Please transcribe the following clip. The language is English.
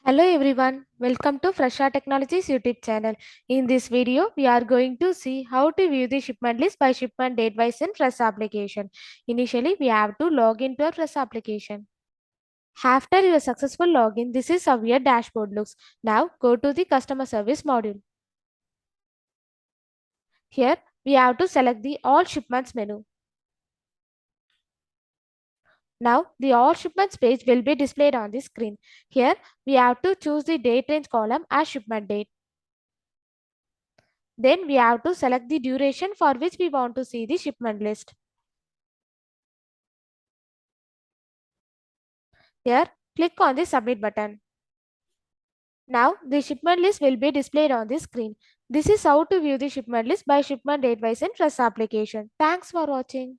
Hello everyone, welcome to Fresa Technologies YouTube channel. In this video, we are going to see how to view the shipment list by shipment datewise in Fresa application. Initially, we have to log into our Fresa application. After your successful login, this is how your dashboard looks. Now, go to the customer service module. Here, we have to select the all shipments menu. Now, the all shipments page will be displayed on the screen. Here, we have to choose the date range column as shipment date. Then we have to select the duration for which we want to see the shipment list. Here, click on the submit button. Now, the shipment list will be displayed on the screen. This is how to view the shipment list by shipment datewise in Fresa application. Thanks for watching.